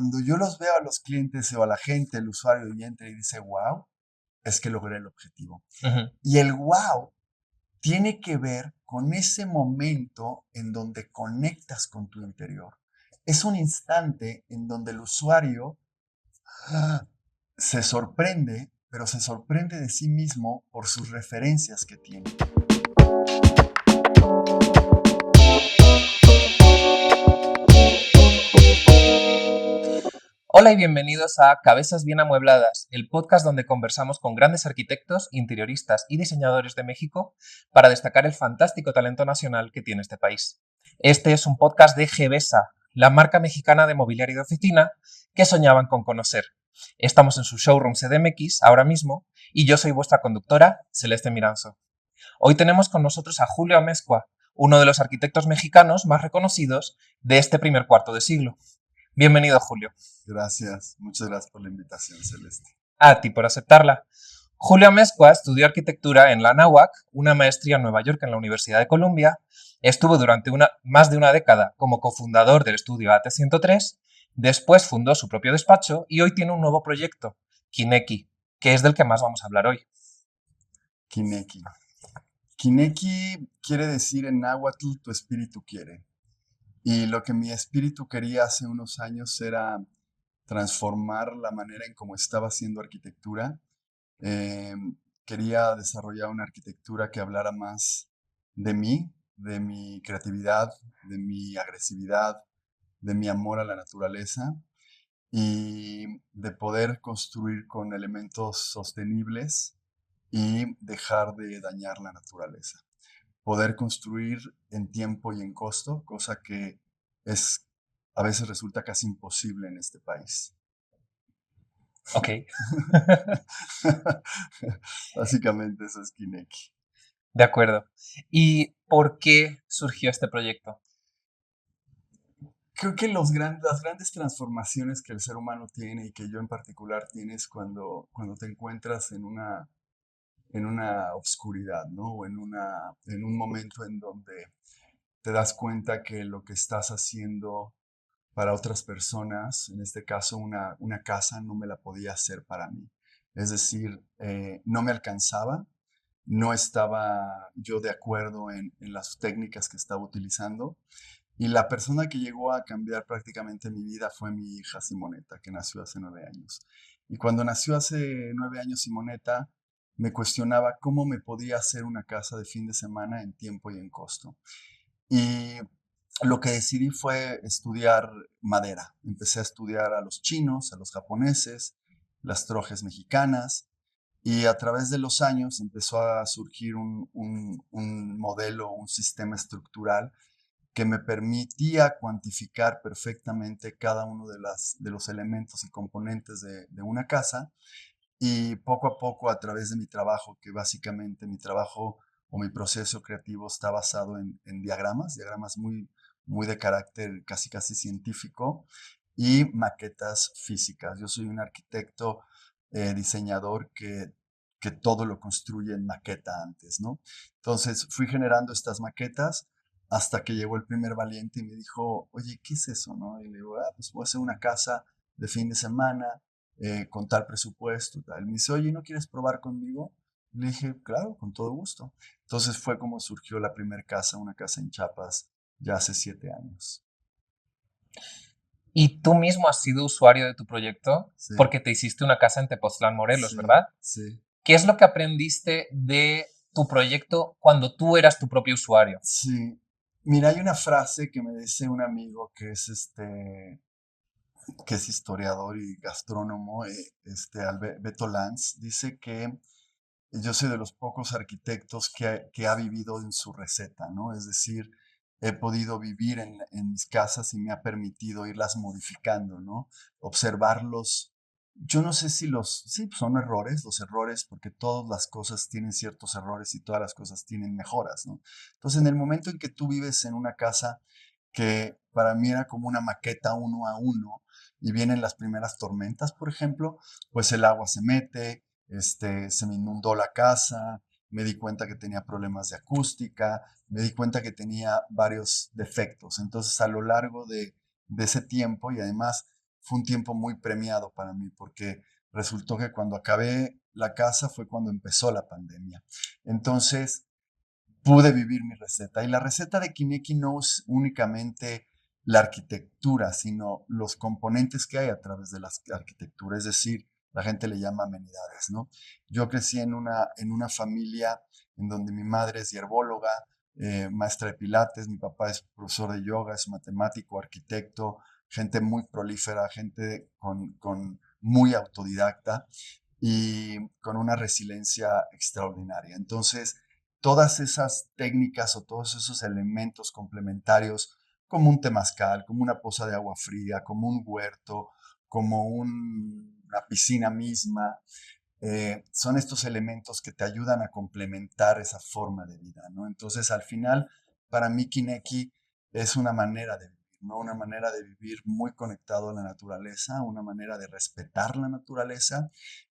cuando yo los veo a los clientes o a la gente, el usuario y entra y dice, wow, es que logré el objetivo. Ujú. Y el wow tiene que ver con ese momento en donde conectas con tu interior. Es un instante en donde el usuario se sorprende, pero se sorprende de sí mismo por sus referencias que tiene. Hola y bienvenidos a Cabezas Bien Amuebladas, el podcast donde conversamos con grandes arquitectos, interioristas y diseñadores de México para destacar el fantástico talento nacional que tiene este país. Este es un podcast de GBESA, la marca mexicana de mobiliario de oficina que soñaban con conocer. Estamos en su showroom CDMX ahora mismo y yo soy vuestra conductora, Celeste Miranzo. Hoy tenemos con nosotros a Julio Amezcua, uno de los arquitectos mexicanos más reconocidos de este primer cuarto de siglo. Bienvenido, Julio. Gracias, muchas gracias por la invitación, Celeste. A ti por aceptarla. Julio Amezcua estudió arquitectura en la Anáhuac, una maestría en Nueva York en la Universidad de Columbia, estuvo durante más de una década como cofundador del estudio AT103, después fundó su propio despacho y hoy tiene un nuevo proyecto, Kineki, que es del que más vamos a hablar hoy. Kineki. Kineki quiere decir en náhuatl tu espíritu quiere. Y lo que mi espíritu quería hace unos años era transformar la manera en cómo estaba haciendo arquitectura. Eh, Quería desarrollar una arquitectura que hablara más de mí, de mi creatividad, de mi agresividad, de mi amor a la naturaleza y de poder construir con elementos sostenibles y dejar de dañar la naturaleza. Poder construir en tiempo y en costo, cosa que es a veces resulta casi imposible en este país. Ok, Básicamente eso es Kineki. de acuerdo. ¿Y por qué surgió este proyecto? Creo que las grandes transformaciones que el ser humano tiene y que yo en particular tienes cuando te encuentras en una obscuridad, ¿no? O en un momento en donde te das cuenta que lo que estás haciendo para otras personas, en este caso una casa, no me la podía hacer para mí. Es decir, no me alcanzaba, no estaba yo de acuerdo en las técnicas que estaba utilizando. Y la persona que llegó a cambiar prácticamente mi vida fue mi hija Simoneta, que nació hace 9 años. Y cuando nació hace 9 años Simoneta, me cuestionaba cómo me podía hacer una casa de fin de semana en tiempo y en costo. Y lo que decidí fue estudiar madera. Empecé a estudiar a los chinos, a los japoneses, las trojes mexicanas, y a través de los años empezó a surgir un modelo, un sistema estructural que me permitía cuantificar perfectamente cada uno de los elementos y componentes de una casa. Y poco a poco, a través de mi trabajo, que básicamente mi trabajo o mi proceso creativo está basado en diagramas muy de carácter casi casi científico y maquetas físicas. Yo soy un arquitecto, diseñador que todo lo construye en maqueta antes, ¿no? Entonces fui generando estas maquetas hasta que llegó el primer valiente y me dijo, oye, ¿qué es eso, no? Y le digo, pues voy a hacer una casa de fin de semana, con tal presupuesto, tal. Me dice, oye, ¿no quieres probar conmigo? Le dije, claro, con todo gusto. Entonces fue como surgió la primera casa, una casa en Chiapas, ya hace 7 años. Y tú mismo has sido usuario de tu proyecto Sí, porque te hiciste una casa en Tepoztlán, Morelos, sí, ¿verdad? sí, ¿Qué es lo que aprendiste de tu proyecto cuando tú eras tu propio usuario? sí. Mira, hay una frase que me dice un amigo que es historiador y gastrónomo, Beto Lanz, dice que yo soy de los pocos arquitectos que ha vivido en su receta, ¿no? Es decir, he podido vivir en mis casas y me ha permitido irlas modificando, ¿no? Observarlos. Yo no sé si sí, son errores, los errores, porque todas las cosas tienen ciertos errores y todas las cosas tienen mejoras, ¿no? Entonces, en el momento en que tú vives en una casa que para mí era como una maqueta uno a uno y vienen las primeras tormentas, por ejemplo, pues el agua se mete, se me inundó la casa, me di cuenta que tenía problemas de acústica, me di cuenta que tenía varios defectos. Entonces, a lo largo de ese tiempo y además fue un tiempo muy premiado para mí porque resultó que cuando acabé la casa fue cuando empezó la pandemia. Entonces pude vivir mi receta. Y la receta de Kineki no es únicamente la arquitectura, sino los componentes que hay a través de la arquitectura, es decir, la gente le llama amenidades, ¿no? Yo crecí en una familia en donde mi madre es hierbóloga, maestra de pilates, mi papá es profesor de yoga, es matemático, arquitecto, gente muy prolífera, gente con muy autodidacta y con una resiliencia extraordinaria. Entonces, todas esas técnicas o todos esos elementos complementarios, como un temazcal, como una poza de agua fría, como un huerto, como una piscina misma, son estos elementos que te ayudan a complementar esa forma de vida, ¿no? Entonces, al final, para mí, Kineki es una manera de vivir, ¿no? Una manera de vivir muy conectado a la naturaleza, una manera de respetar la naturaleza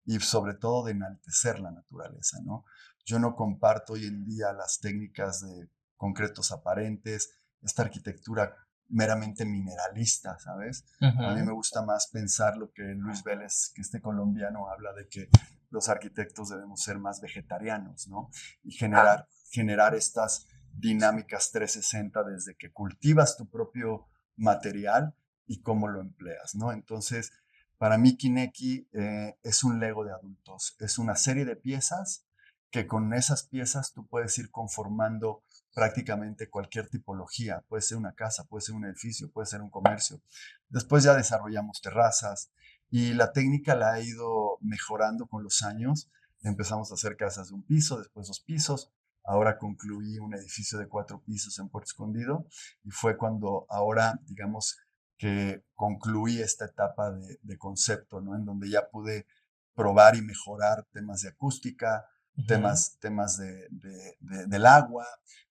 y sobre todo de enaltecer la naturaleza, ¿no? Yo no comparto hoy en día las técnicas de concretos aparentes, esta arquitectura meramente mineralista, ¿sabes? A mí Ujú. me gusta más pensar lo que Luis Vélez, que este colombiano, habla de que los arquitectos debemos ser más vegetarianos, ¿no? Y Ah, generar estas dinámicas 360 desde que cultivas tu propio material y cómo lo empleas, ¿no? Entonces, para mí Kineki es un Lego de adultos, es una serie de piezas que con esas piezas tú puedes ir conformando prácticamente cualquier tipología. Puede ser una casa, puede ser un edificio, puede ser un comercio. Después ya desarrollamos terrazas y la técnica la ha ido mejorando con los años. Empezamos a hacer casas de un piso, después dos pisos. Ahora concluí un edificio de 4 pisos en Puerto Escondido y fue cuando ahora, digamos, que concluí esta etapa de concepto, ¿no? En donde ya pude probar y mejorar temas de acústica, ujú. temas del agua,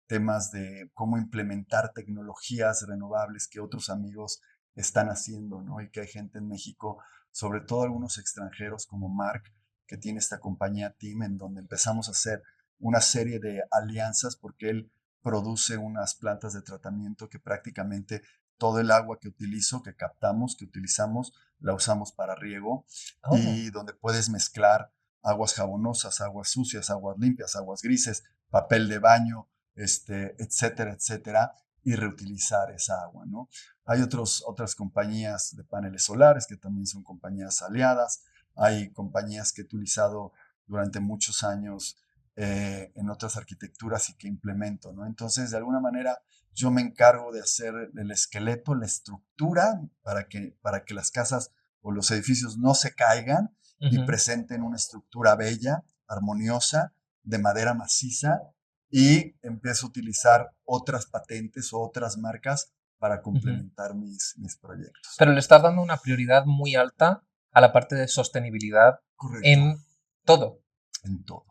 temas de cómo implementar tecnologías renovables que otros amigos están haciendo, ¿no? Y que hay gente en México, sobre todo algunos extranjeros como Mark, que tiene esta compañía Team, en donde empezamos a hacer una serie de alianzas porque él produce unas plantas de tratamiento que prácticamente todo el agua que utilizo, que captamos, que utilizamos, la usamos para riego Oh, y donde puedes mezclar aguas jabonosas, aguas sucias, aguas limpias, aguas grises, papel de baño, etcétera, etcétera, y reutilizar esa agua, ¿no? Hay otras compañías de paneles solares que también son compañías aliadas, hay compañías que he utilizado durante muchos años en otras arquitecturas y que implemento, ¿no? Entonces, de alguna manera, yo me encargo de hacer el esqueleto, la estructura para que las casas o los edificios no se caigan y ujú, presenten una estructura bella, armoniosa, de madera maciza y empiezo a utilizar otras patentes o otras marcas para ujú. complementar mis proyectos. Pero le estás dando una prioridad muy alta a la parte de sostenibilidad Correcto, en todo. en todo.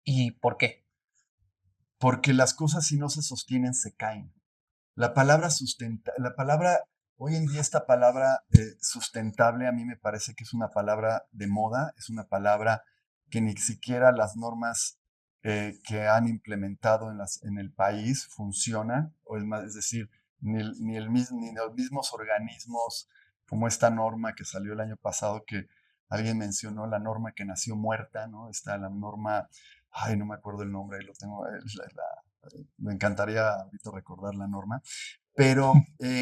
¿Y por qué? Porque las cosas si no se sostienen se caen. La palabra, hoy en día esta palabra sustentable a mí me parece que es una palabra de moda, es una palabra que ni siquiera las normas que han implementado en el país funcionan, o es decir, ni los mismos organismos como esta norma que salió el año pasado, que alguien mencionó, la norma que nació muerta, ¿no? Está la norma, ay, no me acuerdo el nombre, lo tengo, me encantaría ahorita recordar la norma, pero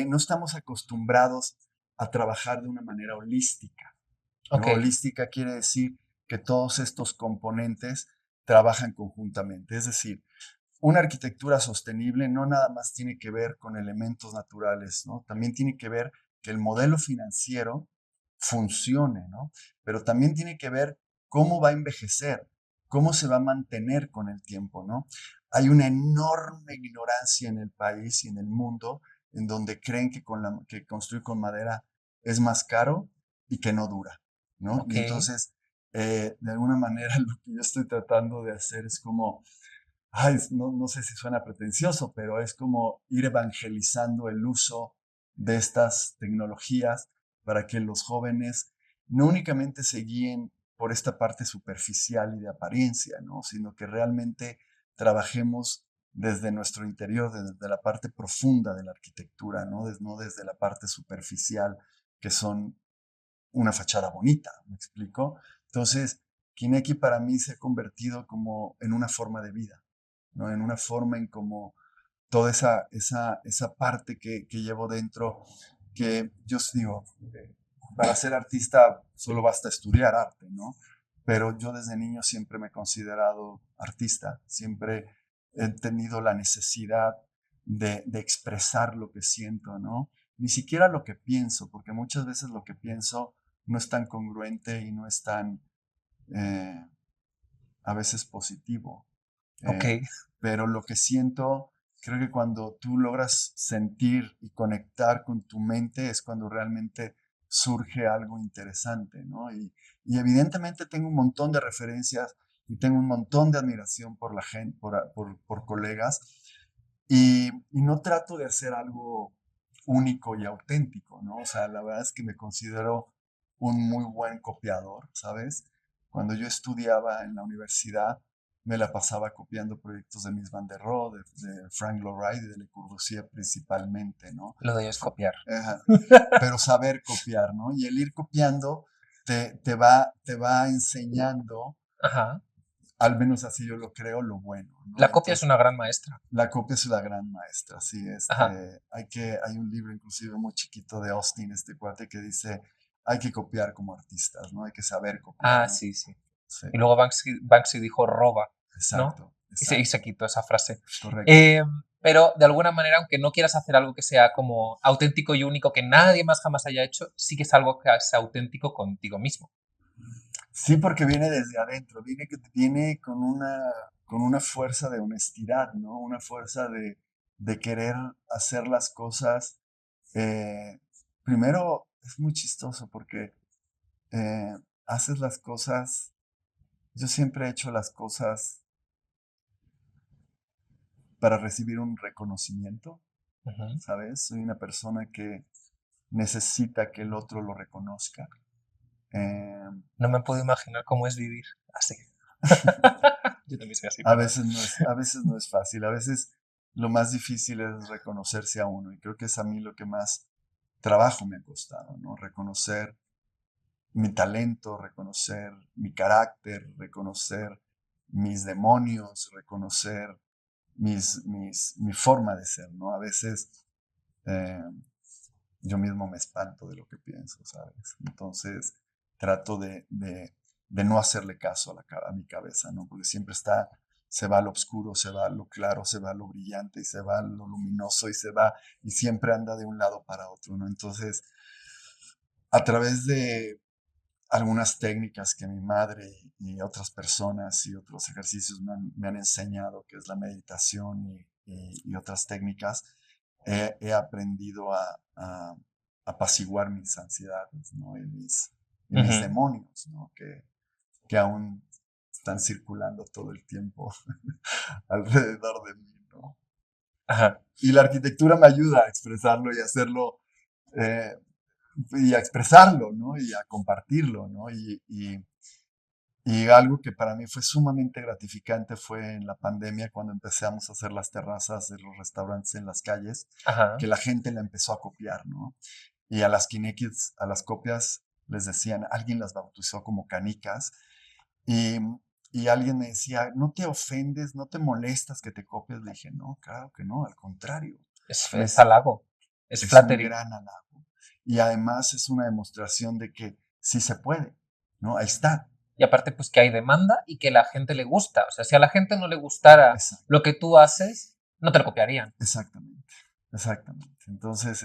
no estamos acostumbrados a trabajar de una manera holística, Ok. ¿no? Holística quiere decir que todos estos componentes trabajan conjuntamente, es decir, una arquitectura sostenible no nada más tiene que ver con elementos naturales, ¿no? También tiene que ver que el modelo financiero funcione, ¿no? Pero también tiene que ver cómo va a envejecer, cómo se va a mantener con el tiempo, ¿no? Hay una enorme ignorancia en el país y en el mundo en donde creen que construir con madera es más caro y que no dura, ¿no? Ok. Y entonces, de alguna manera, lo que yo estoy tratando de hacer es como ay, no sé si suena pretencioso, pero es como ir evangelizando el uso de estas tecnologías para que los jóvenes no únicamente se guíen por esta parte superficial y de apariencia, ¿no? Sino que realmente trabajemos desde nuestro interior, desde la parte profunda de la arquitectura, ¿no? No desde la parte superficial, que son una fachada bonita, ¿me explico? Entonces, Kineki para mí se ha convertido como en una forma de vida, ¿no? En una forma en como toda esa parte que llevo dentro, que yo os digo, para ser artista solo basta estudiar arte, ¿no? Pero yo desde niño siempre me he considerado artista, siempre he tenido la necesidad de expresar lo que siento, ¿no? Ni siquiera lo que pienso, porque muchas veces lo que pienso no es tan congruente y no es tan, eh, a veces, positivo. Ok, Eh, pero lo que siento, creo que cuando tú logras sentir y conectar con tu mente es cuando realmente surge algo interesante, ¿no? Y evidentemente tengo un montón de referencias y tengo un montón de admiración por la gente, por colegas, y no trato de hacer algo único y auténtico, ¿no? O sea, la verdad es que me considero un muy buen copiador, ¿sabes? Cuando yo estudiaba en la universidad, me la pasaba copiando proyectos de Mies van der Rohe, de Frank Lloyd Wright y de Le Corbusier principalmente, ¿no? lo de es copiar. Ajá. Pero saber copiar, ¿no? Y el ir copiando te va enseñando, Ajá. al menos así yo lo creo, lo bueno, ¿no? La copia es Entonces, una gran maestra. la copia es la gran maestra, sí. Ajá. Hay un libro inclusive muy chiquito de Austin, este cuate, que dice, hay que copiar como artistas, ¿no? Hay que saber copiar, Ah, ¿no? sí, sí. Sí, Y luego Banksy dijo roba, ¿no? exacto, Y se exacto, quitó esa frase. correcto. Eh, pero de alguna manera, aunque no quieras hacer algo que sea como auténtico y único, que nadie más jamás haya hecho, sí que es algo que es auténtico contigo mismo. Sí, porque viene desde adentro, viene con una fuerza de honestidad, ¿no? Una fuerza de querer hacer las cosas. eh, Primero, es muy chistoso porque eh, haces las cosas, yo siempre he hecho las cosas para recibir un reconocimiento, Ujú. ¿sabes? Soy una persona que necesita que el otro lo reconozca. Eh, No me puedo imaginar cómo es vivir así. Yo también soy así, a perdón. veces a veces no es fácil, a veces lo más difícil es reconocerse a uno y creo que es a mí lo que más trabajo me ha costado, ¿no? Reconocer mi talento, reconocer mi carácter, reconocer mis demonios, reconocer mi forma de ser, ¿no? A veces eh, yo mismo me espanto de lo que pienso, ¿sabes? Entonces trato de no hacerle caso a mi cabeza, ¿no? Porque siempre se va a lo oscuro, se va a lo claro, se va a lo brillante y se va a lo luminoso y siempre anda de un lado para otro, ¿no? Entonces, a través de algunas técnicas que mi madre y otras personas y otros ejercicios me han enseñado, que es la meditación y otras técnicas, he aprendido a apaciguar mis ansiedades, ¿no? Y mis Ujú. demonios, ¿no? Que aún están circulando todo el tiempo alrededor de mí, ¿no? Ajá. Y la arquitectura me ayuda a expresarlo y a hacerlo, eh, y a expresarlo, ¿no? Y a compartirlo, ¿no? Y algo que para mí fue sumamente gratificante fue en la pandemia cuando empezamos a hacer las terrazas de los restaurantes en las calles, Ajá. que la gente la empezó a copiar, ¿no? Y a las Kinekis, a las copias, les decían, alguien las bautizó como canicas, y, y alguien me decía, ¿no te ofendes, no te molestas que te copies? Le dije, no, claro que no, al contrario, me, Es halago. Es es un flattery. gran halago. Y además es una demostración de que sí se puede, ¿no? Ahí está. Y aparte, pues que hay demanda y que la gente le gusta. O sea, si a la gente no le gustara Exacto. lo que tú haces, no te lo copiarían. Exactamente, exactamente. Entonces,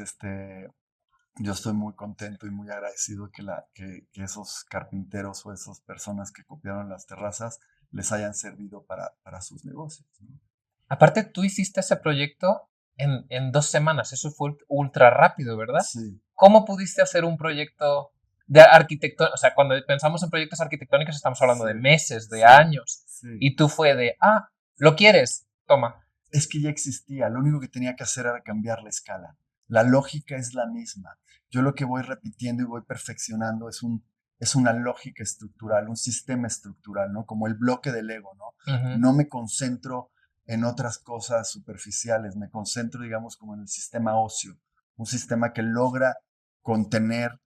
yo estoy muy contento y muy agradecido que esos carpinteros o esas personas que copiaron las terrazas les hayan servido para sus negocios, ¿no? Aparte, tú hiciste ese proyecto en 2 semanas. Eso fue ultra rápido, ¿verdad? Sí, ¿Cómo pudiste hacer un proyecto de arquitecto? O sea, cuando pensamos en proyectos arquitectónicos estamos hablando sí, de meses, de sí, años. sí. Y tú fue de, ah, ¿lo quieres? Toma. Es que ya existía, lo único que tenía que hacer era cambiar la escala. La lógica es la misma. Yo lo que voy repitiendo y voy perfeccionando es una lógica estructural, un sistema estructural, ¿no? Como el bloque del Lego, ¿no? Ujú. No me concentro en otras cosas superficiales, me concentro, digamos, como en el sistema óseo, un sistema que logra contener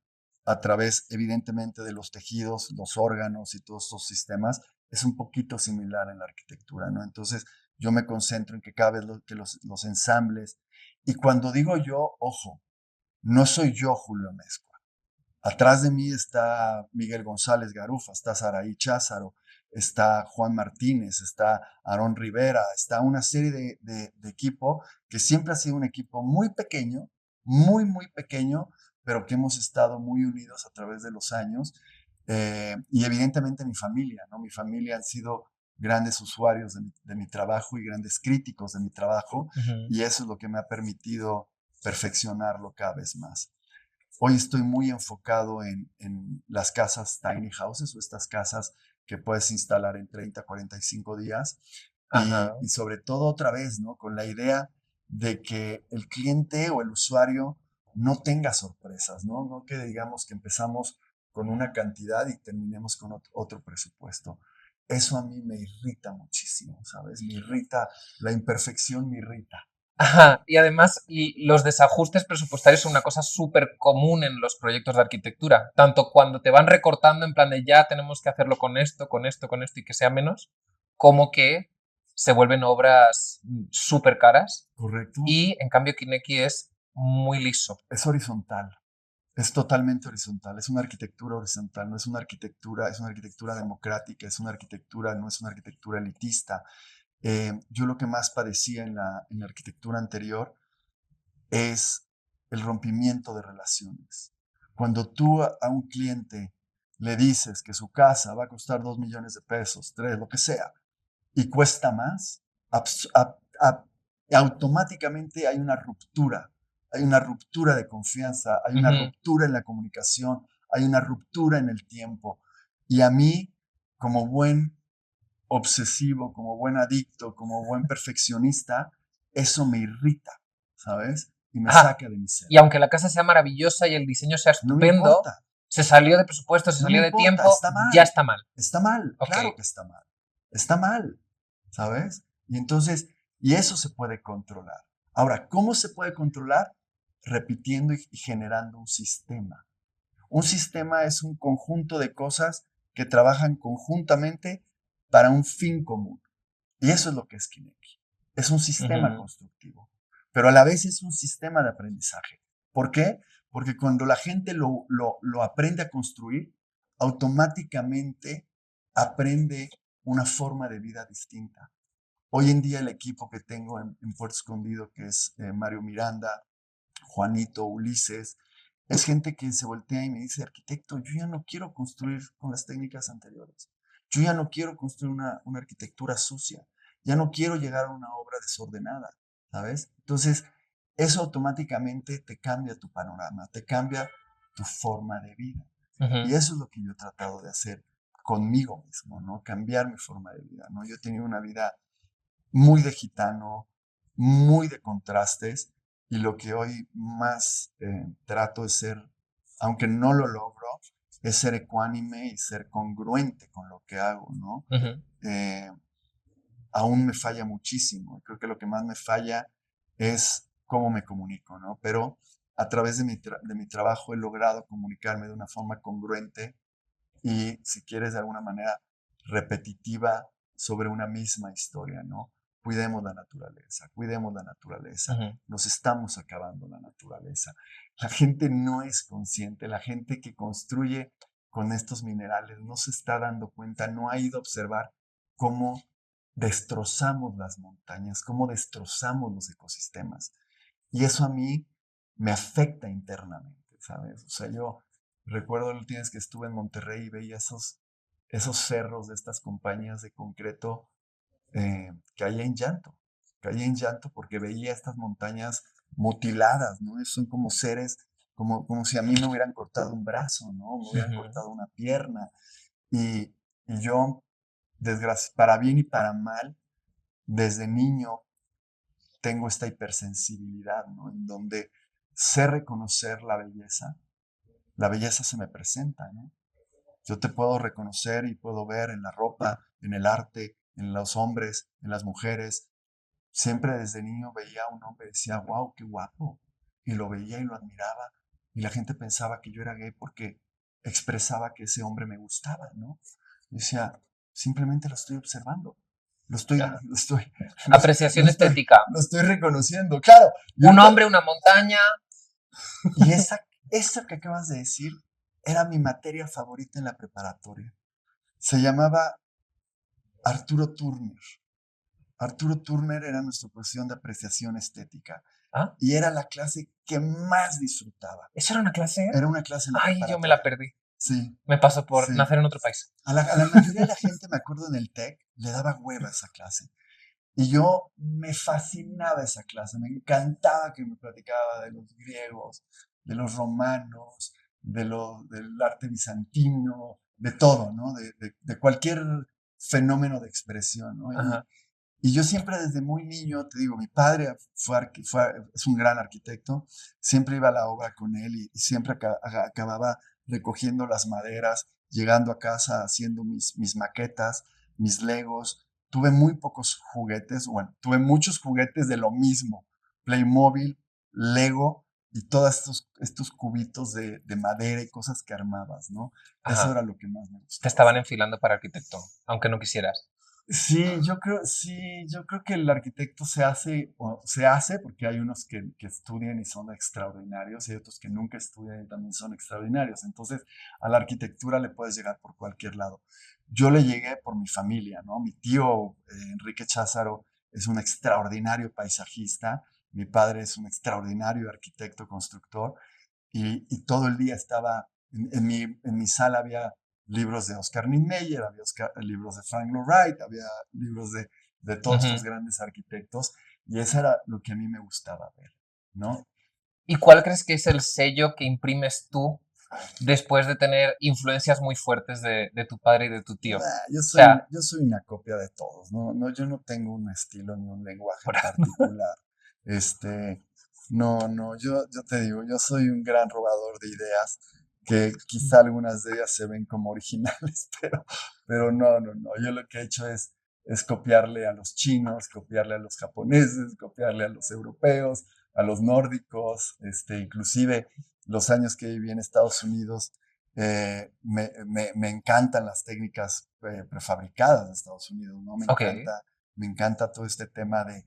a través, evidentemente, de los tejidos, los órganos y todos estos sistemas, es un poquito similar en la arquitectura, ¿no? Entonces, yo me concentro en que cada vez que los ensambles, y cuando digo yo, ojo, no soy yo Julio Mezcua. Atrás de mí está Miguel González Garufa, está Saraí Cházaro, está Juan Martínez, está Aarón Rivera, está una serie de equipo que siempre ha sido un equipo muy pequeño, muy, muy pequeño, pero que hemos estado muy unidos a través de los años. Y evidentemente mi familia, ¿no? Mi familia han sido grandes usuarios de mi trabajo y grandes críticos de mi trabajo, Ujú. y eso es lo que me ha permitido perfeccionarlo cada vez más. Hoy estoy muy enfocado en las casas tiny houses o estas casas que puedes instalar en 30, 45 días Ajá. y sobre todo otra vez, ¿no? Con la idea de que el cliente o el usuario no tenga sorpresas, ¿no? No que digamos que empezamos con una cantidad y terminemos con otro presupuesto. Eso a mí me irrita muchísimo, ¿sabes? Me irrita, la imperfección me irrita. Ajá, y además los desajustes presupuestarios son una cosa súper común en los proyectos de arquitectura, tanto cuando te van recortando en plan de ya tenemos que hacerlo con esto, con esto, con esto y que sea menos, como que se vuelven obras súper caras ¿Correcto? y en cambio Kineki es muy liso. Es horizontal. Es totalmente horizontal, es una arquitectura horizontal, no es una arquitectura, es una arquitectura democrática, es una arquitectura, no es una arquitectura elitista. Yo lo que más padecía en la arquitectura anterior es el rompimiento de relaciones. Cuando tú a un cliente le dices que su casa va a costar 2 millones de pesos, 3, lo que sea, y cuesta más, automáticamente hay una ruptura de confianza, hay una Ujú. ruptura en la comunicación, hay una ruptura en el tiempo. Y a mí, como buen obsesivo, como buen adicto, como buen perfeccionista, eso me irrita, ¿sabes? Y me Ajá, saca de mi y centro. aunque la casa sea maravillosa y el diseño sea No me estupendo, importa, se salió de presupuesto, se no me salió de importa, tiempo, ya está mal. está mal, Ok. claro que está mal, ¿sabes? Y entonces, y eso se puede controlar. Ahora, ¿cómo se puede controlar? Repitiendo y generando un sistema. Un sistema es un conjunto de cosas que trabajan conjuntamente para un fin común. Y eso es lo que es Kinect. Es un sistema Ujú. constructivo, pero a la vez es un sistema de aprendizaje. ¿Por qué? Porque cuando la gente lo aprende a construir, automáticamente aprende una forma de vida distinta. Hoy en día el equipo que tengo en Puerto Escondido, que es Mario Miranda, Juanito, Ulises, es gente que se voltea y me dice, arquitecto, yo ya no quiero construir con las técnicas anteriores. Yo ya no quiero construir una arquitectura sucia. Ya no quiero llegar a una obra desordenada, ¿sabes? Entonces, eso automáticamente te cambia tu panorama, te cambia tu forma de vida. Y Ujú. eso es lo que yo he tratado de hacer conmigo mismo, ¿no? Cambiar mi forma de vida, ¿no? Yo he tenido una vida muy de gitano, muy de contrastes, y lo que hoy más trato de ser, aunque no lo logro, es ser ecuánime y ser congruente con lo que hago, ¿no? Ujú. Eh, Aún me falla muchísimo, creo que lo que más me falla es cómo me comunico, ¿no? Pero a través de mi trabajo he logrado comunicarme de una forma congruente y, si quieres, de alguna manera repetitiva sobre una misma historia, ¿no? Cuidemos la naturaleza, Ujú. nos estamos acabando la naturaleza. La gente no es consciente, la gente que construye con estos minerales no se está dando cuenta, no ha ido a observar cómo destrozamos las montañas, cómo destrozamos los ecosistemas. Y eso a mí me afecta internamente, ¿sabes? O sea, yo recuerdo la última vez que estuve en Monterrey y veía esos cerros de estas compañías de concreto, caía en llanto, caía en llanto porque veía estas montañas mutiladas, ¿no? Son como seres, como si a mí me hubieran cortado un brazo, ¿no? Me hubieran Ujú. cortado una pierna. Y yo, para bien y para mal, desde niño tengo esta hipersensibilidad, ¿no? En donde sé reconocer la belleza se me presenta, ¿no? Yo te puedo reconocer y puedo ver en la ropa, en el arte, en los hombres, en las mujeres. Siempre desde niño veía a un hombre y decía, wow, qué guapo. Y lo veía y lo admiraba. y la gente pensaba que yo era gay porque expresaba que ese hombre me gustaba, ¿no? Yo decía, simplemente lo estoy observando, lo estoy, Ajá. lo estoy, lo Apreciación estoy, estética. lo estoy reconociendo. Claro, y Un ahorita, hombre, una montaña. y esa que acabas de decir era mi materia favorita en la preparatoria. Se llamaba Arturo Turner. Arturo Turner era nuestra profesión de apreciación estética ¿Ah? y era la clase que más disfrutaba. ¿Eso era una clase? Era una clase en la Ay, yo me la preparatoria. perdí. Sí, Me pasó por sí. nacer en otro país. A la mayoría de la gente, me acuerdo en el TEC, le daba hueva esa clase. Y yo me fascinaba esa clase, me encantaba que me platicaba de los griegos, de los romanos, del arte bizantino, de todo, ¿no? De cualquier fenómeno de expresión, ¿no? Ajá. Y yo siempre desde muy niño, te digo, mi padre es un gran arquitecto, siempre iba a la obra con él y siempre acababa recogiendo las maderas, llegando a casa haciendo mis maquetas, mis legos. Tuve muy pocos juguetes, bueno, tuve muchos juguetes de lo mismo, Playmobil, Lego y todos estos cubitos de madera y cosas que armabas, ¿no? Eso Ajá. era lo que más me Te gustaba estaban hacer. enfilando para arquitecto, aunque no quisieras. Sí, yo creo que el arquitecto se hace porque hay unos que estudian y son extraordinarios y hay otros que nunca estudian y también son extraordinarios. Entonces, a la arquitectura le puedes llegar por cualquier lado. Yo le llegué por mi familia, ¿no? Mi tío Enrique Cházaro es un extraordinario paisajista, mi padre es un extraordinario arquitecto constructor y todo el día estaba, en mi sala había libros de Oscar Niemeyer, había libros de Frank Lloyd Wright, había libros de todos estos Ujú. grandes arquitectos, y eso era lo que a mí me gustaba ver, ¿no? ¿Y cuál crees que es el sello que imprimes tú después de tener influencias muy fuertes de tu padre y de tu tío? O Yo soy, sea, yo soy una copia de todos, ¿no? No, yo no tengo un estilo ni un lenguaje por- en particular. Este, no, yo te digo, yo soy un gran robador de ideas, que quizá algunas de ellas se ven como originales, pero no. Yo lo que he hecho es copiarle a los chinos, copiarle a los japoneses, copiarle a los europeos, a los nórdicos, inclusive los años que viví en Estados Unidos, me encantan las técnicas prefabricadas de Estados Unidos, ¿no? ok. Me encanta todo este tema de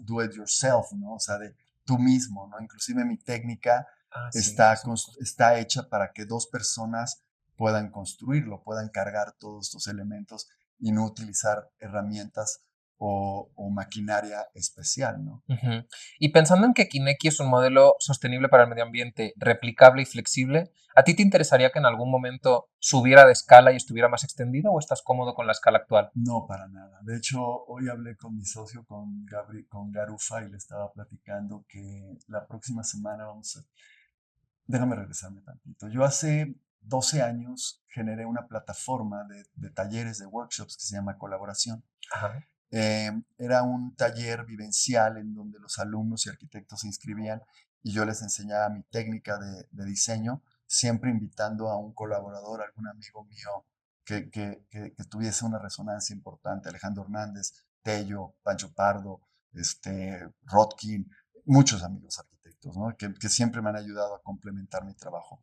do it yourself, ¿no? O sea, de tú mismo, ¿no? Inclusive mi técnica Ah, sí, está, eso me acuerdo. está hecha para que dos personas puedan construirlo, puedan cargar todos estos elementos y no utilizar herramientas o maquinaria especial, ¿no? Ujú. Y pensando en que Kineki es un modelo sostenible para el medio ambiente, replicable y flexible, ¿a ti te interesaría que en algún momento subiera de escala y estuviera más extendido o estás cómodo con la escala actual? No, para nada. De hecho, hoy hablé con mi socio, con Garufa, y le estaba platicando que la próxima semana déjame regresarme tantito. Yo hace 12 años generé una plataforma de talleres, de workshops que se llama Colaboración. Ajá. Era un taller vivencial en donde los alumnos y arquitectos se inscribían y yo les enseñaba mi técnica de diseño, siempre invitando a un colaborador, algún amigo mío que tuviese una resonancia importante, Alejandro Hernández, Tello, Pancho Pardo, Rodkin, muchos amigos arquitectos, ¿no? que siempre me han ayudado a complementar mi trabajo.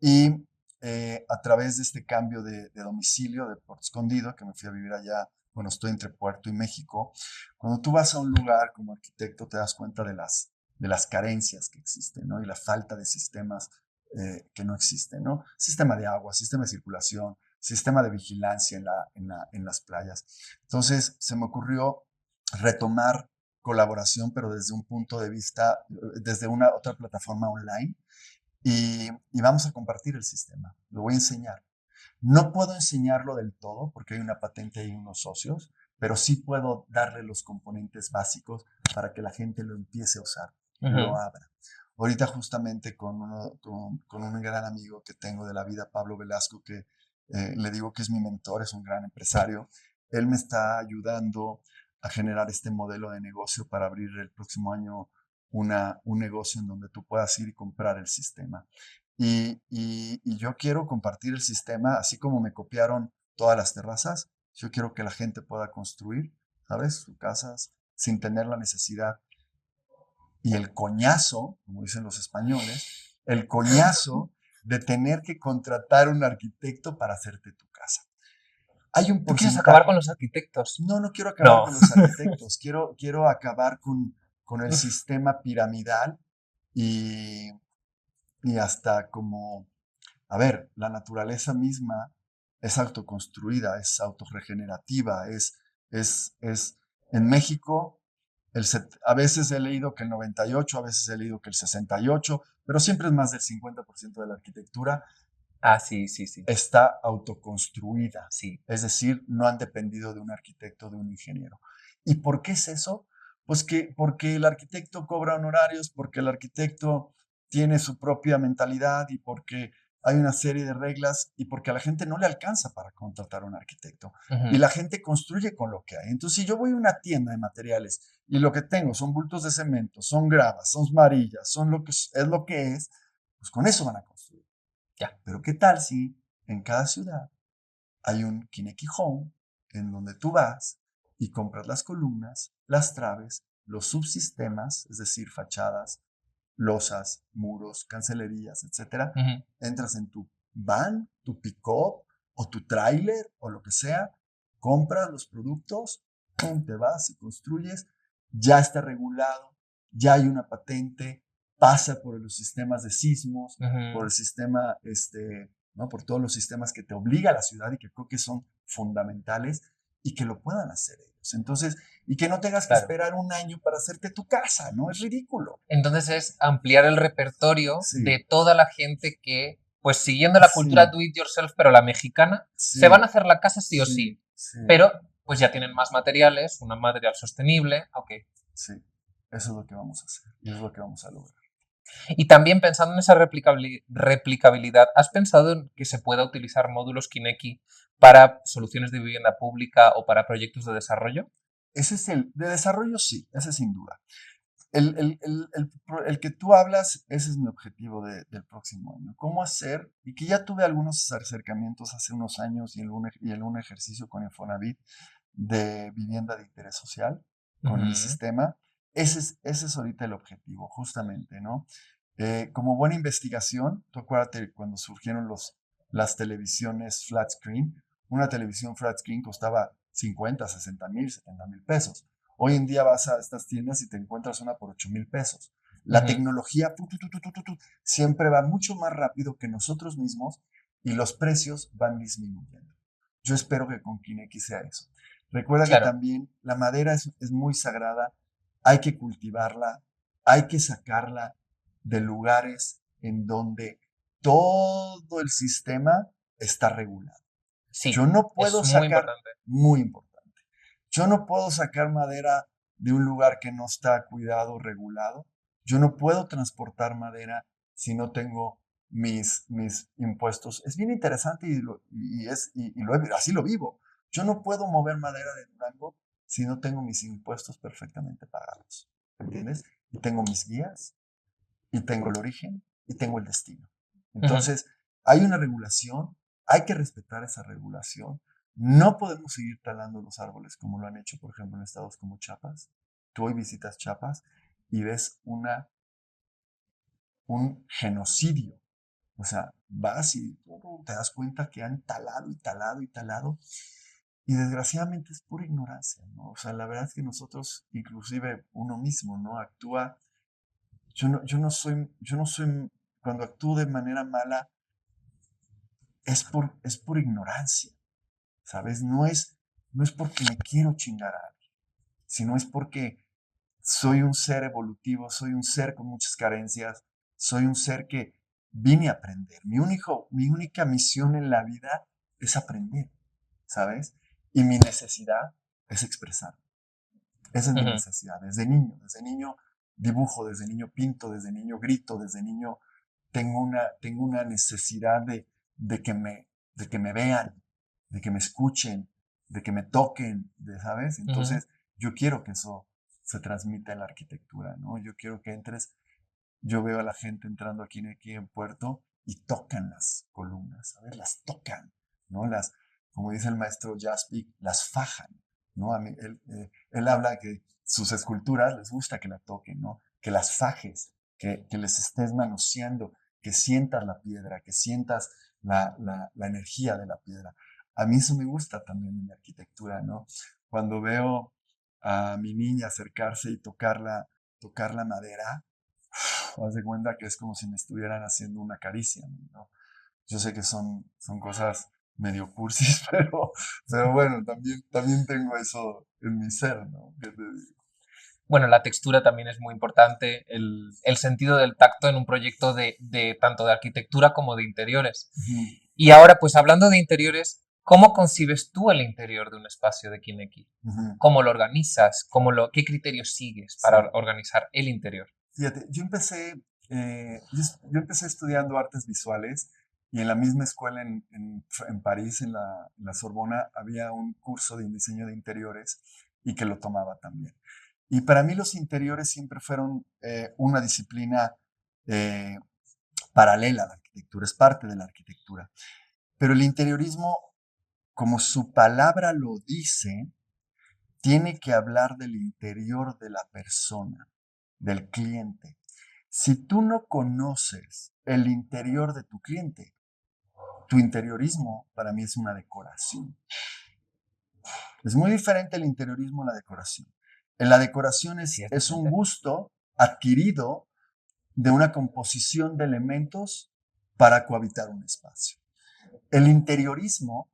Y a través de este cambio de domicilio de Puerto Escondido, que me fui a vivir allá, bueno, estoy entre Puerto y México, cuando tú vas a un lugar como arquitecto te das cuenta de las carencias que existen, ¿no? Y la falta de sistemas que no existen, ¿no? Sistema de agua, sistema de circulación, sistema de vigilancia en las playas. Entonces se me ocurrió retomar colaboración, pero desde un punto de vista, desde una otra plataforma online, y vamos a compartir el sistema. Lo voy a enseñar. No puedo enseñarlo del todo porque hay una patente y unos socios, pero sí puedo darle los componentes básicos para que la gente lo empiece a usar, lo Ujú. abra. Ahorita justamente con un gran amigo que tengo de la vida, Pablo Velasco, que le digo que es mi mentor, es un gran empresario, él me está ayudando a generar este modelo de negocio para abrir el próximo año un negocio en donde tú puedas ir y comprar el sistema. Y yo quiero compartir el sistema, así como me copiaron todas las terrazas, yo quiero que la gente pueda construir, ¿sabes? Sus casas sin tener la necesidad y el coñazo, como dicen los españoles, el coñazo de tener que contratar un arquitecto para hacerte tu casa. Hay un ¿Tú quieres porcentaje. acabar con los arquitectos? No quiero acabar No. con los arquitectos. Quiero acabar con el sistema piramidal y, y hasta como, a ver, la naturaleza misma es autoconstruida, es autorregenerativa, en México, a veces he leído que el 98, a veces he leído que el 68, pero siempre es más del 50% de la arquitectura Ah, sí, sí, sí. está autoconstruida. Sí. Es decir, no han dependido de un arquitecto, de un ingeniero. ¿Y por qué es eso? Pues porque el arquitecto cobra honorarios, porque el arquitecto tiene su propia mentalidad y porque hay una serie de reglas y porque a la gente no le alcanza para contratar a un arquitecto. Y la gente construye con lo que hay. Entonces, si yo voy a una tienda de materiales y lo que tengo son bultos de cemento, son gravas, son varillas, son lo que es, pues con eso van a construir. Ya. Pero ¿qué tal si en cada ciudad hay un Kineki Home en donde tú vas y compras las columnas, las traves, los subsistemas, es decir, fachadas, losas, muros, cancelerías, etcétera? Entras en tu van, tu pick-up o tu tráiler o lo que sea, compras los productos, ¡pum!, te vas y construyes, ya está regulado, ya hay una patente, pasa por los sistemas de sismos, por el sistema, ¿no? Por todos los sistemas que te obliga la ciudad y que creo que son fundamentales y que lo puedan hacer ellos. Entonces, y que no tengas que esperar un año para hacerte tu casa, ¿no? Es ridículo. Entonces es ampliar el repertorio Sí. de toda la gente que, pues siguiendo la cultura Sí. do it yourself, pero la mexicana, Sí. se van a hacer la casa sí o sí. Sí. Pero pues ya tienen más materiales, un material sostenible, ok. Sí, eso es lo que vamos a hacer y es lo que vamos a lograr. Y también pensando en esa replicabilidad, ¿has pensado en que se pueda utilizar módulos Kineki para soluciones de vivienda pública o para proyectos de desarrollo? Ese es de desarrollo, sí, ese sin duda. El que tú hablas, ese es mi objetivo del próximo año. ¿Cómo hacer? Y que ya tuve algunos acercamientos hace unos años y en un ejercicio con Infonavit de vivienda de interés social, con mi sistema. Ese es ahorita el objetivo, justamente, ¿no? Como buena investigación, tú acuérdate cuando surgieron las televisiones flat screen, una televisión flat screen costaba 50, 60 mil, 70 mil pesos. Hoy en día vas a estas tiendas y te encuentras una por 8 mil pesos. La tecnología siempre va mucho más rápido que nosotros mismos y los precios van disminuyendo. Yo espero que con Kineki sea eso. Recuerda que también la madera es muy sagrada, hay que cultivarla, hay que sacarla de lugares en donde todo el sistema está regulado. Sí, yo no puedo es muy sacar, importante. muy importante, yo no puedo sacar madera de un lugar que no está cuidado, regulado. Yo no puedo transportar madera si no tengo mis impuestos. Es bien interesante así lo vivo. Yo no puedo mover madera de Durango si no tengo mis impuestos perfectamente pagados. ¿Entiendes? Y tengo mis guías, y tengo el origen, y tengo el destino. Entonces, hay una regulación, hay que respetar esa regulación. No podemos seguir talando los árboles como lo han hecho, por ejemplo, en estados como Chiapas. Tú hoy visitas Chiapas y ves un genocidio. O sea, vas y te das cuenta que han talado y talado y talado. Y desgraciadamente es pura ignorancia, ¿no? O sea, la verdad es que nosotros, inclusive uno mismo, ¿no? Actúa. Yo no soy, cuando actúo de manera mala, es por ignorancia, ¿sabes? No es porque me quiero chingar a alguien, sino es porque soy un ser evolutivo, soy un ser con muchas carencias, soy un ser que vine a aprender. Mi única misión en la vida es aprender, ¿sabes? Y mi necesidad es expresar. Esa es mi necesidad. Desde niño dibujo, desde niño pinto, desde niño grito, desde niño tengo una necesidad de que me vean, de que me escuchen, de que me toquen, ¿sabes? Entonces, yo quiero que eso se transmita en la arquitectura, ¿no? Yo quiero que entres, yo veo a la gente entrando aquí en Puerto y tocan las columnas, ¿sabes? Las tocan, ¿no? Como dice el maestro Jaspic, las fajan, ¿no? Él habla que sus esculturas les gusta que la toquen, ¿no? Que las fajes, que les estés manoseando, que sientas la piedra, que sientas la energía de la piedra. A mí eso me gusta también en la arquitectura, ¿no? Cuando veo a mi niña acercarse y tocar la madera, haz de cuenta que es como si me estuvieran haciendo una caricia, ¿no? Yo sé que son cosas medio cursis, pero bueno, también tengo eso en mi ser, ¿no? ¿Qué te digo? Bueno, la textura también es muy importante, el sentido del tacto en un proyecto de tanto de arquitectura como de interiores. Ujú, Y ahora, pues hablando de interiores, ¿cómo concibes tú el interior de un espacio de Kineki? ujú. ¿Cómo lo organizas? ¿Qué criterios sigues Sí. para organizar el interior? Fíjate, yo empecé estudiando artes visuales y en la misma escuela en París, en la Sorbona, había un curso de diseño de interiores y que lo tomaba también. Y para mí los interiores siempre fueron una disciplina eh, paralela a la arquitectura, es parte de la arquitectura. Pero el interiorismo, como su palabra lo dice, tiene que hablar del interior de la persona, del cliente. Si tú no conoces el interior de tu cliente, tu interiorismo para mí es una decoración. Es muy diferente el interiorismo a la decoración. En la decoración es un Ciertamente. gusto adquirido de una composición de elementos para cohabitar un espacio. El interiorismo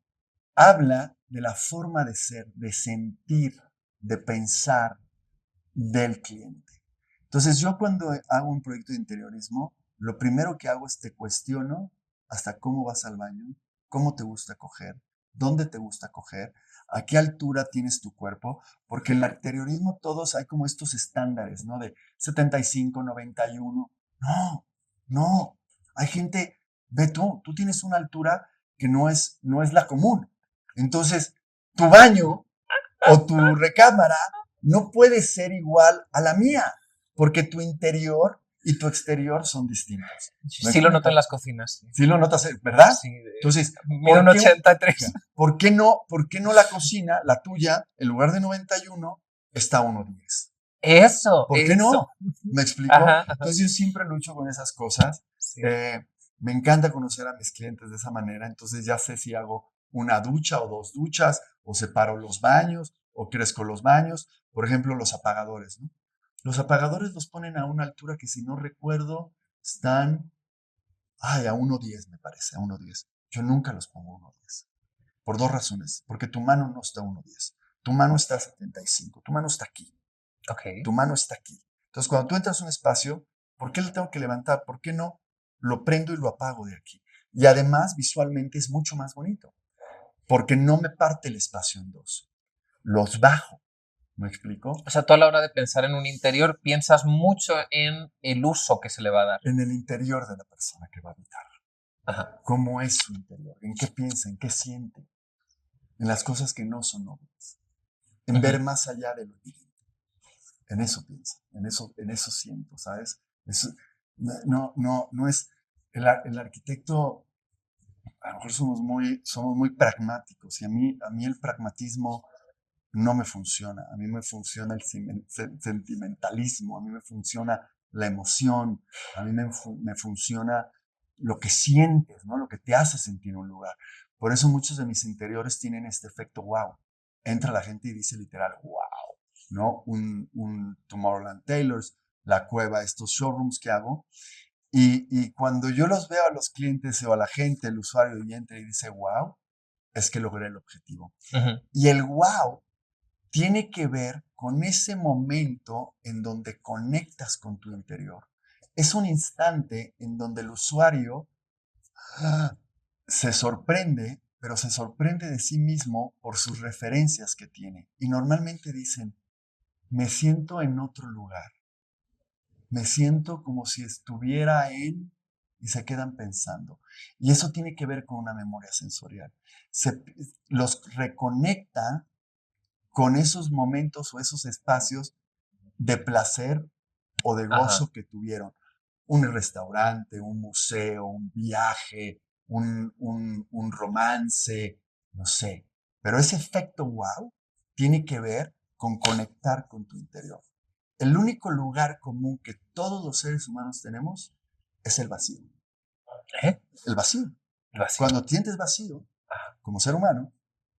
habla de la forma de ser, de sentir, de pensar del cliente. Entonces yo cuando hago un proyecto de interiorismo, lo primero que hago es te cuestiono hasta cómo vas al baño, cómo te gusta coger, dónde te gusta coger, a qué altura tienes tu cuerpo, porque en el interiorismo todos hay como estos estándares, ¿no? De 75, 91. No, no. Hay gente, ve tú tienes una altura que no es la común. Entonces, tu baño o tu recámara no puede ser igual a la mía, porque tu interior y tu exterior son distintos. ¿Me Sí lo noto en explico? las cocinas. Sí, Sí lo notas, ¿verdad? sí, Entonces, mido un 83. ¿por qué no la cocina, la tuya, en lugar de 91, está a 1,10? Eso, ¿Por qué eso. no? ¿Me explico? Ajá, ajá. Entonces yo siempre lucho con esas cosas. Sí. Eh, Me encanta conocer a mis clientes de esa manera, entonces ya sé si hago una ducha o dos duchas, o separo los baños, o crezco los baños. Por ejemplo, los apagadores, ¿no? Los apagadores los ponen a una altura que, si no recuerdo, están, a 1,10 me parece, a 1,10. Yo nunca los pongo a 1,10, por dos razones. Porque tu mano no está a 1,10, tu mano está a 75, tu mano está aquí. Ok. Tu mano está aquí. Entonces, cuando tú entras a un espacio, ¿por qué le tengo que levantar? ¿Por qué no lo prendo y lo apago de aquí? Y además, visualmente es mucho más bonito, porque no me parte el espacio en dos. Los bajo. ¿Me explico? O sea, tú a la hora de pensar en un interior piensas mucho en el uso que se le va a dar. En el interior de la persona que va a habitar. Ajá. ¿Cómo es su interior? ¿En qué piensa? ¿En qué siente? En las cosas que no son obvias. En ver Ujú. más allá de lo evidente. En eso piensa, en eso siento, ¿sabes? Eso, no es, el arquitecto, a lo mejor somos muy pragmáticos, y a mí el pragmatismo no me funciona. A mí me funciona el sentimentalismo, a mí me funciona la emoción, a mí me funciona lo que sientes, ¿no? Lo que te hace sentir un lugar. Por eso muchos de mis interiores tienen este efecto wow. Entra la gente y dice literal wow, ¿no? Un Tomorrowland Taylors, la cueva, estos showrooms que hago. Y cuando yo los veo a los clientes o a la gente, el usuario y entra y dice wow, es que logré el objetivo. Ujú. Y el wow tiene que ver con ese momento en donde conectas con tu interior. Es un instante en donde el usuario se sorprende, pero se sorprende de sí mismo por sus referencias que tiene. Y normalmente dicen, me siento en otro lugar, me siento como si estuviera en... y se quedan pensando. Y eso tiene que ver con una memoria sensorial. Se, los reconecta con esos momentos o esos espacios de placer o de Ajá. gozo que tuvieron. Un restaurante, un museo, un viaje, un romance, no sé. Pero ese efecto wow tiene que ver con conectar con tu interior. El único lugar común que todos los seres humanos tenemos es el vacío. ¿Eh? El vacío. El vacío. Cuando sientes vacío, como ser humano,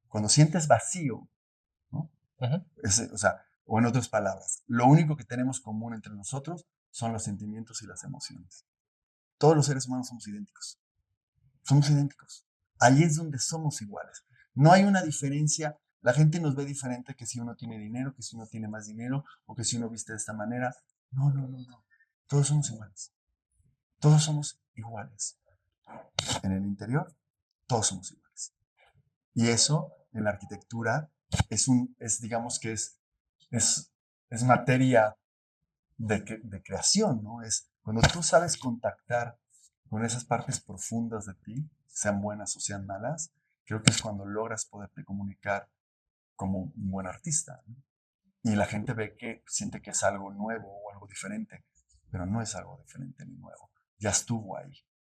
cuando sientes vacío, ¿no? Ujú. O sea, o en otras palabras, lo único que tenemos común entre nosotros son los sentimientos y las emociones. Todos los seres humanos somos idénticos. Somos idénticos. Ahí es donde somos iguales. No hay una diferencia. La gente nos ve diferente que si uno tiene dinero, que si uno tiene más dinero, o que si uno viste de esta manera. No, no, no, no. Todos somos iguales. Todos somos iguales. En el interior, todos somos iguales. Y eso, en la arquitectura, digamos que es materia de creación, ¿no? Es cuando tú sabes contactar con esas partes profundas de ti, sean buenas o sean malas, creo que es cuando logras poderte comunicar como un buen artista, ¿no? Y la gente siente que es algo nuevo o algo diferente, pero no es algo diferente ni nuevo. Ya estuvo ahí.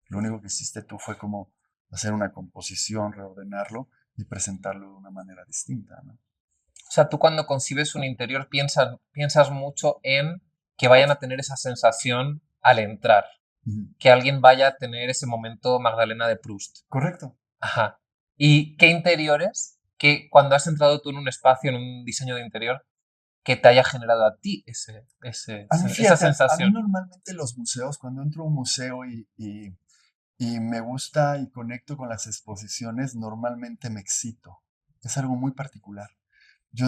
Lo único que hiciste tú fue como hacer una composición, reordenarlo y presentarlo de una manera distinta, ¿no? O sea, tú cuando concibes un interior piensas mucho en que vayan a tener esa sensación al entrar, Ujú. que alguien vaya a tener ese momento Magdalena de Proust. Correcto. Ajá. ¿Y qué interiores, que cuando has entrado tú en un espacio, en un diseño de interior, que te haya generado a ti esa Fíjate, a mí sensación? normalmente los museos, cuando entro a un museo y me gusta y conecto con las exposiciones, normalmente me excito. Es algo muy particular. Yo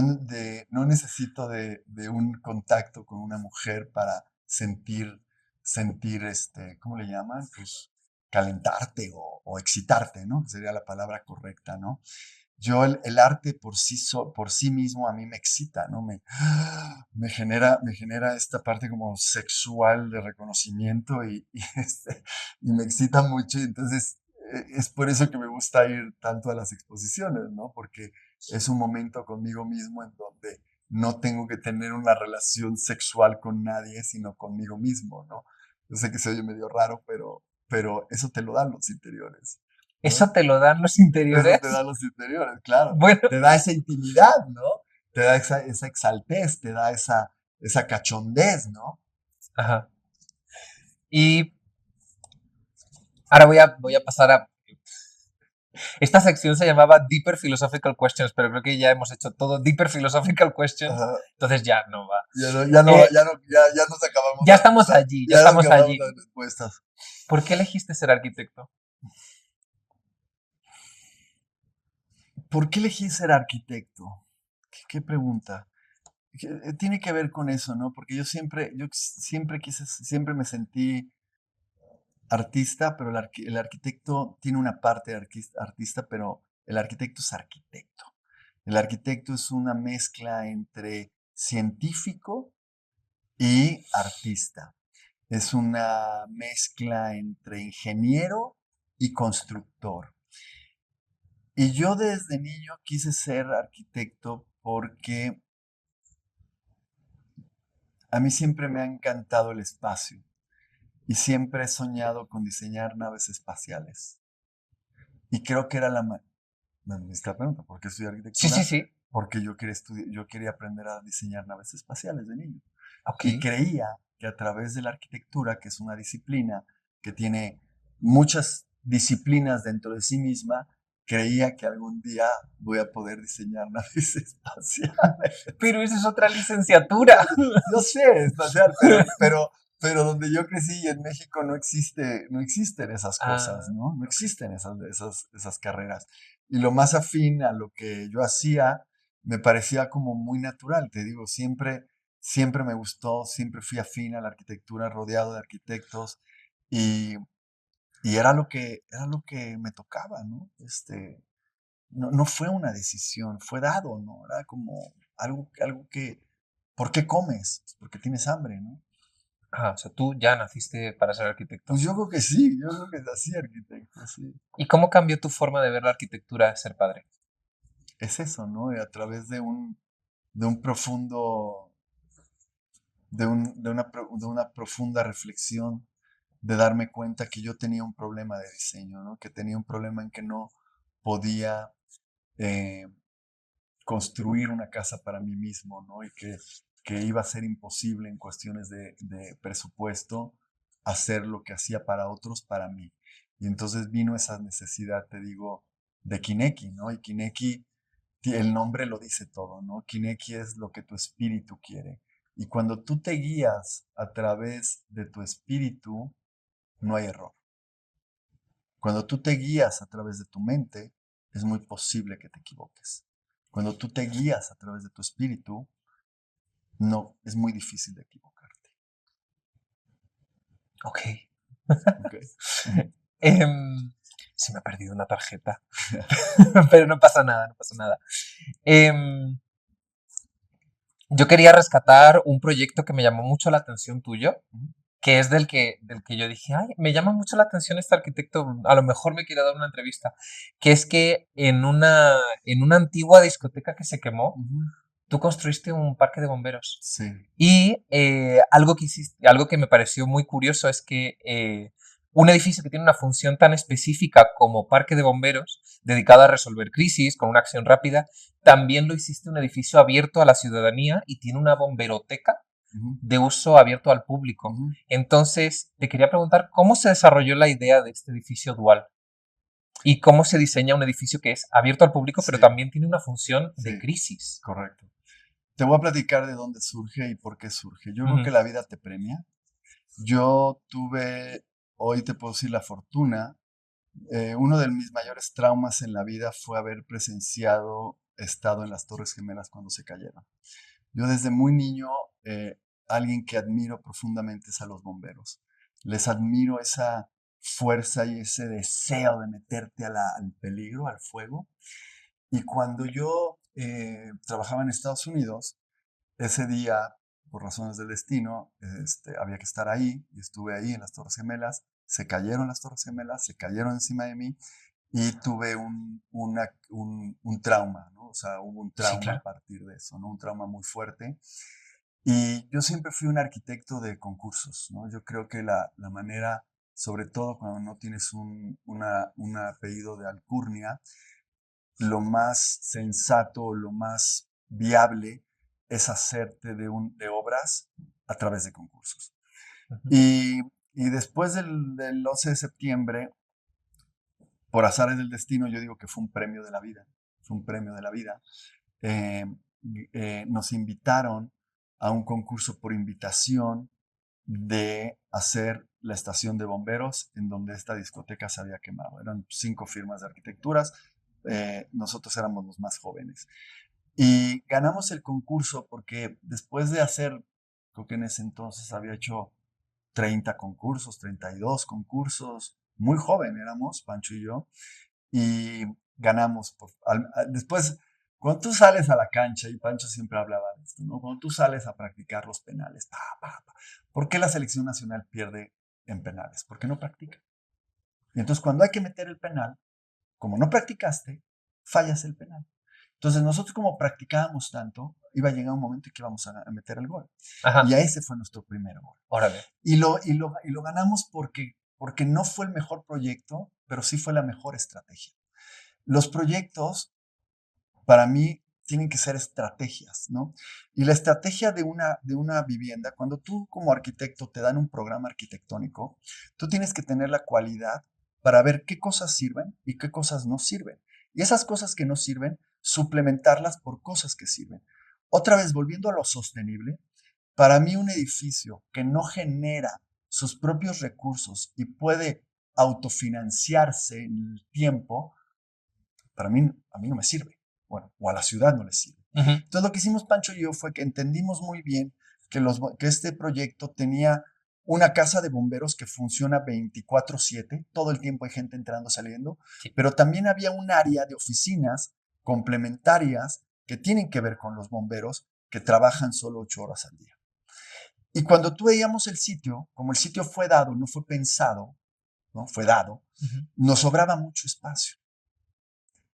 no necesito de un contacto con una mujer para sentir ¿cómo le llaman? Pues calentarte o excitarte, ¿no? Que sería la palabra correcta, ¿no? Yo el arte por sí mismo a mí me excita, ¿no? Me genera esta parte como sexual de reconocimiento y me excita mucho. Y entonces es por eso que me gusta ir tanto a las exposiciones, ¿no? Porque es un momento conmigo mismo en donde no tengo que tener una relación sexual con nadie, sino conmigo mismo, ¿no? Yo sé que se oye medio raro, pero eso te lo dan los interiores, ¿Eso ¿no? te lo dan los Eso interiores? te da los interiores, claro. Bueno, Te da esa intimidad, ¿no? Te da esa exaltez, te da esa cachondez, ¿no? ajá. Y ahora voy a pasar a... Esta sección se llamaba Deeper Philosophical Questions, pero creo que ya hemos hecho todo Deeper Philosophical Questions, Ajá. entonces ya no va. Ya, no, ya, no, Eh, ya, no, ya nos acabamos ya estamos allí, ya ya nos estamos acabamos allí. las respuestas. ¿Por qué elegiste ser arquitecto? ¿Por qué elegí ser arquitecto? ¿Qué pregunta? Tiene que ver con eso, ¿no? Porque siempre me sentí artista, pero el arquitecto tiene una parte de artista, pero el arquitecto es arquitecto. El arquitecto es una mezcla entre científico y artista. Es una mezcla entre ingeniero y constructor. Y yo desde niño quise ser arquitecto porque a mí siempre me ha encantado el espacio y siempre he soñado con diseñar naves espaciales. Y creo que era esta pregunta, ¿por qué estudié Sí, sí, arquitectura? sí. Porque yo quería aprender a diseñar naves espaciales de niño. Ok. Y creía que a través de la arquitectura, que es una disciplina que tiene muchas disciplinas dentro de sí misma, creía que algún día voy a poder diseñar naves espaciales. Pero esa es otra licenciatura. Yo sé, espacial, pero donde yo crecí en México no existen esas cosas, Ah, ¿no? No ok. existen esas carreras. Y lo más afín a lo que yo hacía me parecía como muy natural, te digo, siempre me gustó, siempre fui afín a la arquitectura, rodeado de arquitectos y, y era lo que me tocaba, ¿no? No fue una decisión, fue dado, ¿no? Era como algo que, ¿por qué comes? Pues porque tienes hambre, ¿no? Ah, o sea, tú ya naciste para ser arquitecto. Pues yo creo que sí, yo creo que es así, arquitecto, sí. ¿Y cómo cambió tu forma de ver la arquitectura de ser padre? Es eso, ¿no? Y a través de un profundo, de una profunda reflexión, de darme cuenta que yo tenía un problema de diseño, ¿no? Que tenía un problema en que no podía eh, construir una casa para mí mismo, ¿no? Y que iba a ser imposible en cuestiones de presupuesto hacer lo que hacía para otros, para mí. Y entonces vino esa necesidad, te digo, de Kineki, ¿no? Y Kineki, el nombre lo dice todo, ¿no? Kineki es lo que tu espíritu quiere. Y cuando tú te guías a través de tu espíritu, no hay error. Cuando tú te guías a través de tu mente, es muy posible que te equivoques. Cuando tú te guías a través de tu espíritu, no, es muy difícil de equivocarte. Ok. ¿Ok? Se me ha perdido una tarjeta. Pero no pasa nada, no pasa nada. Em, yo quería rescatar un proyecto que me llamó mucho la atención tuyo, Ujú, que es del que yo dije, ay, me llama mucho la atención este arquitecto, a lo mejor me quiere dar una entrevista, que es que en una antigua discoteca que se quemó, ujú. tú construiste un parque de bomberos. Sí. Y algo que me pareció muy curioso es que un edificio que tiene una función tan específica como parque de bomberos, dedicado a resolver crisis con una acción rápida, también lo hiciste un edificio abierto a la ciudadanía y tiene una bomberoteca Ujú, de uso abierto al público. ujú. Entonces, te quería preguntar cómo se desarrolló la idea de este edificio dual y cómo se diseña un edificio que es abierto al público, pero Sí, también tiene una función de sí, crisis. correcto. Te voy a platicar de dónde surge y por qué surge. Yo creo Ujú. que la vida te premia. Yo tuve, hoy te puedo decir la fortuna, uno de mis mayores traumas en la vida fue haber presenciado, estado en las Torres Gemelas cuando se cayeron. Yo desde muy niño, alguien que admiro profundamente es a los bomberos. Les admiro esa fuerza y ese deseo de meterte al peligro, al fuego. Y cuando yo trabajaba en Estados Unidos, ese día, por razones del destino, había que estar ahí y estuve ahí en las Torres Gemelas. Se cayeron las Torres Gemelas, se cayeron encima de mí y tuve un trauma, ¿no? O sea, hubo un Sí, trauma a claro. partir de eso, ¿no? Un trauma muy fuerte. Y yo siempre fui un arquitecto de concursos, ¿no? Yo creo que la manera, sobre todo cuando no tienes un apellido de alcurnia, lo más sensato, lo más viable es hacerte de obras a través de concursos. Ujú. Y, y después del 11 de septiembre, por azares del destino, yo digo que fue un premio de la vida, fue un premio de la vida. Eh, nos invitaron a un concurso por invitación de hacer la estación de bomberos en donde esta discoteca se había quemado. Eran 5 firmas de arquitecturas, nosotros éramos los más jóvenes. Y ganamos el concurso porque después de hacer, creo que en ese entonces había hecho 30 concursos, 32 concursos, muy joven éramos, Pancho y yo, y ganamos. Después, cuando tú sales a la cancha, y Pancho siempre hablaba de esto, ¿no? Cuando tú sales a practicar los penales, ¿por qué la selección nacional pierde en penales? Porque no practica. Y entonces cuando hay que meter el penal, como no practicaste, fallas el penal. Entonces nosotros como practicábamos tanto, iba a llegar un momento en que íbamos a meter el gol. Y Ajá, a ese fue nuestro primer gol. órale. Y lo ganamos porque no fue el mejor proyecto, pero sí fue la mejor estrategia. Los proyectos, para mí, tienen que ser estrategias, ¿no? Y la estrategia de una vivienda, cuando tú como arquitecto te dan un programa arquitectónico, tú tienes que tener la cualidad para ver qué cosas sirven y qué cosas no sirven. Y esas cosas que no sirven, suplementarlas por cosas que sirven. Otra vez, volviendo a lo sostenible, para mí un edificio que no genera sus propios recursos y puede autofinanciarse en el tiempo, para mí, a mí no me sirve. Bueno, o a la ciudad no le sirve. Ujú. Entonces lo que hicimos Pancho y yo fue que entendimos muy bien que este proyecto tenía una casa de bomberos que funciona 24/7, todo el tiempo hay gente entrando, saliendo, Sí. pero también había un área de oficinas complementarias que tienen que ver con los bomberos que trabajan solo 8 horas al día. Y cuando tú veíamos el sitio, como el sitio fue dado, no fue pensado, ¿no? Fue dado, Ujú. nos sobraba mucho espacio.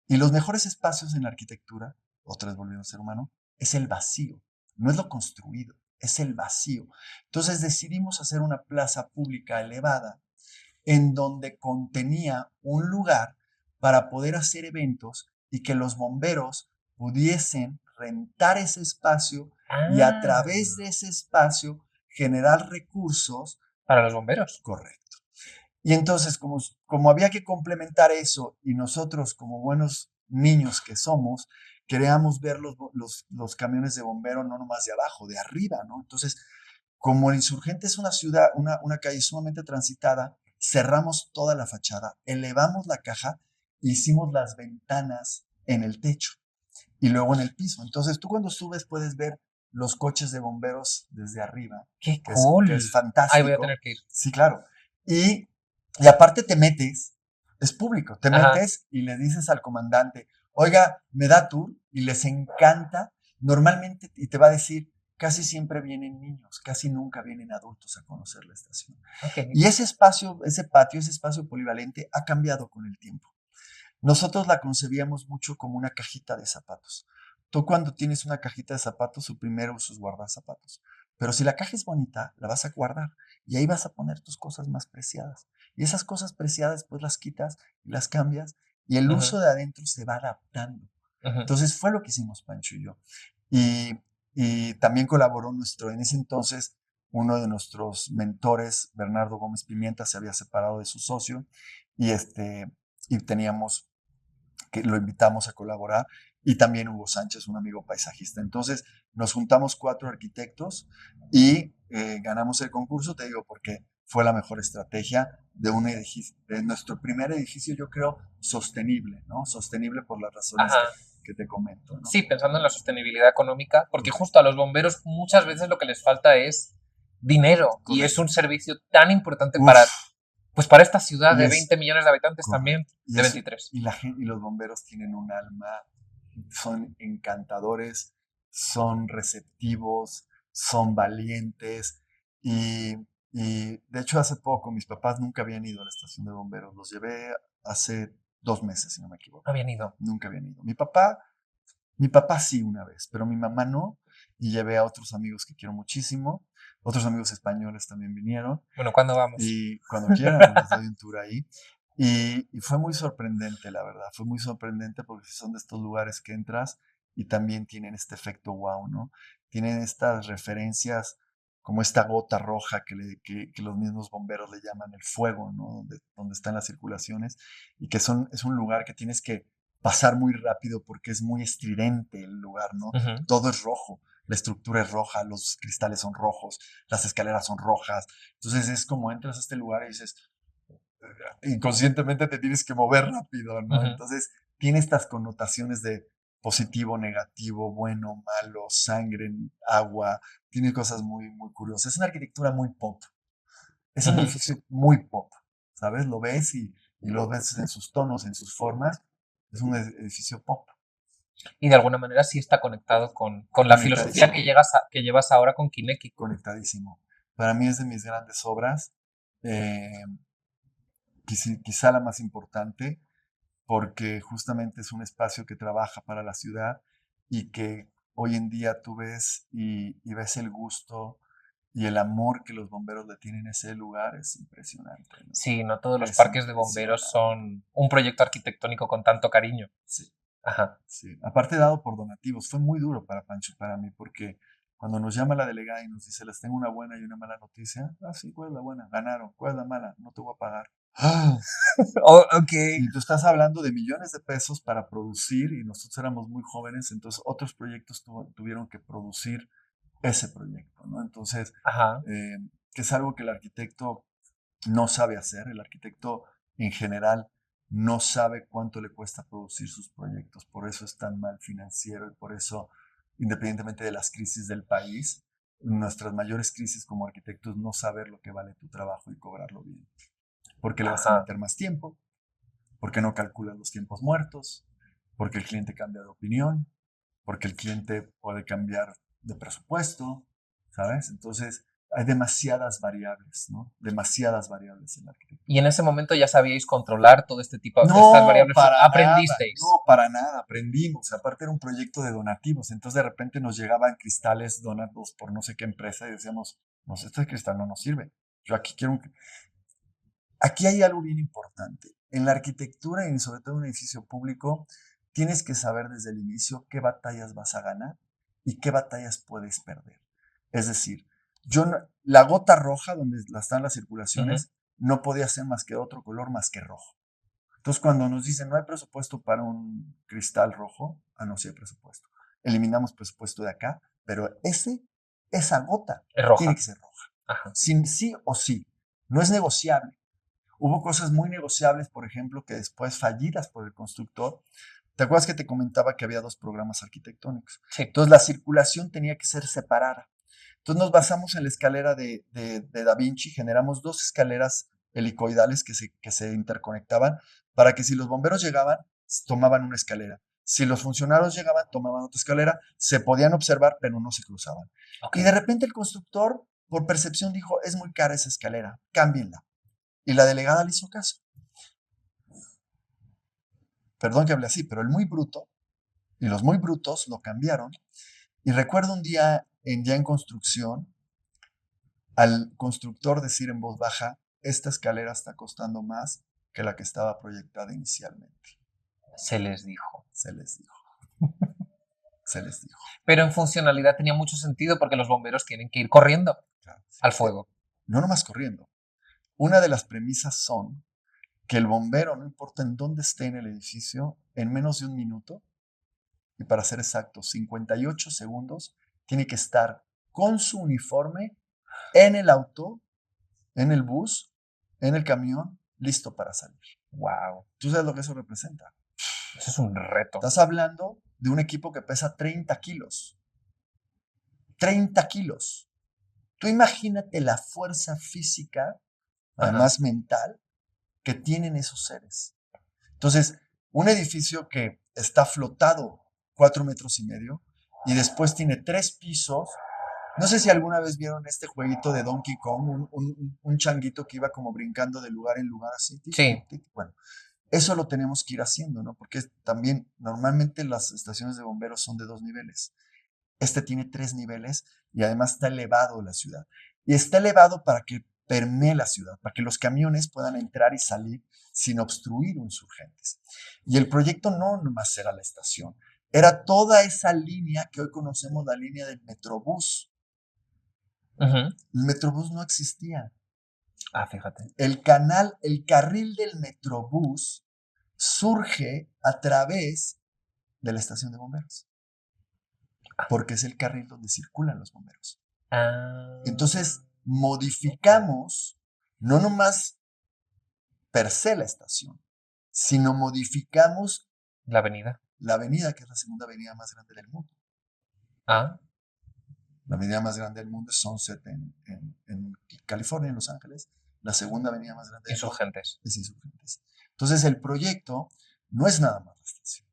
Y los mejores espacios en la arquitectura, otra vez volviendo al ser humano, es el vacío, no es lo construido, es el vacío. Entonces decidimos hacer una plaza pública elevada en donde contenía un lugar para poder hacer eventos y que los bomberos pudiesen rentar ese espacio y a Ah, través de ese espacio generar recursos. para los bomberos. Correcto. Y entonces, como había que complementar eso y nosotros como buenos niños que somos, queríamos ver los camiones de bombero no nomás de abajo, de arriba, ¿no? Entonces, como el Insurgente es una ciudad, una calle sumamente transitada, cerramos toda la fachada, elevamos la caja, hicimos las ventanas en el techo y luego en el piso. Entonces, tú cuando subes puedes ver los coches de bomberos desde arriba, ¡Qué que es cool! Ahí voy a fantástico. tener que ir. Sí, claro. Y aparte te metes, es público, te Ajá. metes y le dices al comandante, oiga, me da tour y les encanta. Normalmente, y te va a decir, casi siempre vienen niños, casi nunca vienen adultos a conocer la estación. Ok. Y ese espacio, ese patio, ese espacio polivalente ha cambiado con el tiempo. Nosotros la concebíamos mucho como una cajita de zapatos. Tú cuando tienes una cajita de zapatos, su primer uso es guardar zapatos. Pero si la caja es bonita, la vas a guardar y ahí vas a poner tus cosas más preciadas. Y esas cosas preciadas pues las quitas y las cambias y el Ujú, uso de adentro se va adaptando. ujú. Entonces fue lo que hicimos Pancho y yo. Y, y también colaboró en ese entonces, uno de nuestros mentores, Bernardo Gómez Pimienta, se había separado de su socio y, y teníamos que lo invitamos a colaborar, y también Hugo Sánchez, un amigo paisajista. Entonces nos juntamos 4 arquitectos y ganamos el concurso, te digo, porque fue la mejor estrategia de un edificio, de nuestro primer edificio, yo creo, sostenible, ¿no? Sostenible por las razones Ajá. que te comento, ¿no? Sí, pensando en la sostenibilidad económica, porque justo a los bomberos muchas veces lo que les falta es dinero y es Correcto. un servicio tan importante Uf, para, pues para esta ciudad y de es 20 millones de habitantes también, correcto. Y, de eso, 23. y, la gente, y los bomberos tienen un alma, son encantadores, son receptivos, son valientes. Y, y de hecho hace poco mis papás nunca habían ido a la estación de bomberos. Los llevé hace 2 meses, si no me No equivoco. habían ido. Nunca habían ido. Mi papá sí una vez, pero mi mamá no. Y llevé a otros amigos que quiero muchísimo. Otros amigos españoles también vinieron. Bueno, ¿cuándo vamos? Y cuando quieran les doy un tour ahí. Y fue muy sorprendente, la verdad. Fue muy sorprendente porque son de estos lugares que entras y también tienen este efecto wow, ¿no? Tienen estas referencias como esta gota roja que los mismos bomberos le llaman el fuego, ¿no? Donde están las circulaciones y que es un lugar que tienes que pasar muy rápido porque es muy estridente el lugar, ¿no? Ujú. Todo es rojo, la estructura es roja, los cristales son rojos, las escaleras son rojas. Entonces es como entras a este lugar y dices, inconscientemente te tienes que mover rápido, ¿no? Ujú. Entonces tiene estas connotaciones de positivo, negativo, bueno, malo, sangre, agua, tiene cosas muy, muy curiosas. Es una arquitectura muy pop, es un Ujú. edificio muy pop, ¿sabes? Lo ves y lo ves en sus tonos, en sus formas, es un edificio pop, Y de alguna manera sí está conectado con la filosofía conectadísimo, que llevas ahora con Kineki. conectadísimo. Para mí es de mis grandes obras, eh, quizá la más importante, porque justamente es un espacio que trabaja para la ciudad y que hoy en día tú ves y ves el gusto y el amor que los bomberos le tienen a ese lugar, es impresionante, ¿no? Sí, no todos los Es parques de bomberos impresionante. son un proyecto arquitectónico con tanto cariño. Sí, Ajá. sí. Aparte dado por donativos, fue muy duro para Pancho y para mí, porque cuando nos llama la delegada y nos dice, les tengo una buena y una mala noticia, ah, sí, ¿cuál es la buena? Ganaron, ¿cuál es la mala? No te voy a pagar. ¡Ah! Oh, ok. Y tú estás hablando de millones de pesos para producir y nosotros éramos muy jóvenes, entonces otros proyectos tuvieron que producir ese proyecto, ¿no? Entonces, Ajá. que es algo que el arquitecto no sabe hacer, el arquitecto en general no sabe cuánto le cuesta producir sus proyectos, por eso es tan mal financiero y por eso, independientemente de las crisis del país, nuestras mayores crisis como arquitectos no saber lo que vale tu trabajo y cobrarlo bien, porque le vas a Ajá. meter más tiempo, porque no calculas los tiempos muertos, porque el cliente cambia de opinión, porque el cliente puede cambiar de presupuesto, ¿sabes? Entonces, hay demasiadas variables, ¿no? Demasiadas variables en la arquitectura. Y en ese momento ya sabíais controlar todo este tipo de estas No, variables. para nada, Aprendisteis. no, para nada, aprendimos. Aparte era un proyecto de donativos, entonces de repente nos llegaban cristales donados por no sé qué empresa y decíamos, no, este cristal no nos sirve. Yo aquí quiero un... Aquí hay algo bien importante. En la arquitectura y sobre todo en un edificio público, tienes que saber desde el inicio qué batallas vas a ganar y qué batallas puedes perder. Es decir, la gota roja donde están las Ujú. circulaciones no podía ser más que otro color más que rojo. Entonces, cuando nos dicen no hay presupuesto para un cristal rojo, no, sí hay presupuesto. Eliminamos presupuesto de acá, pero esa gota Es roja. tiene que ser roja. Ajá. Sin sí o sí. No es negociable. Hubo cosas muy negociables, por ejemplo, que después fallidas por el constructor. ¿Te acuerdas que te comentaba que había 2 programas arquitectónicos? Sí. Entonces, la circulación tenía que ser separada. Entonces, nos basamos en la escalera de Da Vinci, generamos 2 escaleras helicoidales que se interconectaban para que si los bomberos llegaban, tomaban una escalera. Si los funcionarios llegaban, tomaban otra escalera, se podían observar, pero no se cruzaban. Okay. Y de repente el constructor, por percepción, dijo, es muy cara esa escalera, cámbienla. Y la delegada le hizo caso. Perdón que hable así, pero el muy bruto y los muy brutos lo cambiaron. Y recuerdo un día ya en construcción al constructor decir en voz baja, esta escalera está costando más que la que estaba proyectada inicialmente. Se les dijo. Se les dijo. Se les dijo. Pero en funcionalidad tenía mucho sentido porque los bomberos tienen que ir corriendo Claro. al fuego. No nomás corriendo. Una de las premisas son que el bombero, no importa en dónde esté en el edificio, en menos de 1 minuto, y para ser exacto, 58 segundos, tiene que estar con su uniforme en el auto, en el bus, en el camión, listo para salir. Wow. ¿Tú sabes lo que eso representa? Eso es un reto. Estás hablando de un equipo que pesa 30 kilos. 30 kilos. Tú imagínate la fuerza física, además mental, que tienen esos seres. Entonces, un edificio que está flotado 4,5 metros y después tiene 3 pisos. No sé si alguna vez vieron este jueguito de Donkey Kong, un changuito que iba como brincando de lugar en lugar así. Sí. Bueno, eso lo tenemos que ir haciendo, ¿no? Porque también normalmente las estaciones de bomberos son de 2 niveles. Este tiene 3 niveles y además está elevado la ciudad. Y está elevado para que permee la ciudad, para que los camiones puedan entrar y salir sin obstruir Insurgentes. Y el proyecto no nomás era la estación, era toda esa línea que hoy conocemos, la línea del Metrobús. El Metrobús no existía. Fíjate. El carril del Metrobús surge a través de la estación de bomberos, porque es el carril donde circulan los bomberos. Entonces, modificamos no nomás per se la estación, sino modificamos la avenida, que es la segunda avenida más grande del mundo. La avenida más grande del mundo es Sunset en California, en Los Ángeles. La segunda avenida más grande del mundo es Insurgentes. Entonces, el proyecto no es nada más la estación.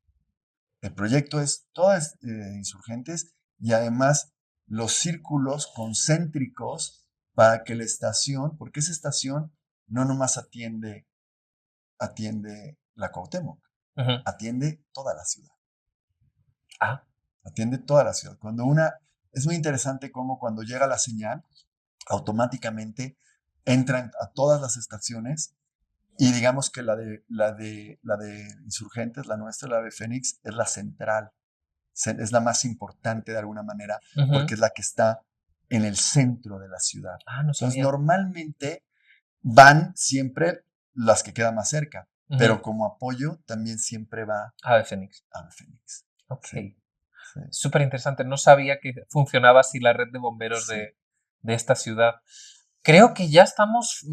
El proyecto es todas Insurgentes y además los círculos concéntricos para que la estación, porque esa estación no nomás atiende la Cuauhtémoc, atiende toda la ciudad. Atiende toda la ciudad. Es muy interesante cómo cuando llega la señal, automáticamente entran a todas las estaciones y digamos que la de Insurgentes, la nuestra, la de Fénix, es la central. Es la más importante de alguna manera, porque es la que está en el centro de la ciudad. Entonces, normalmente van siempre las que quedan más cerca, pero como apoyo también siempre va Ave Fénix. Ok. Sí. Súper interesante. No sabía que funcionaba así la red de bomberos de esta ciudad. Creo que ya estamos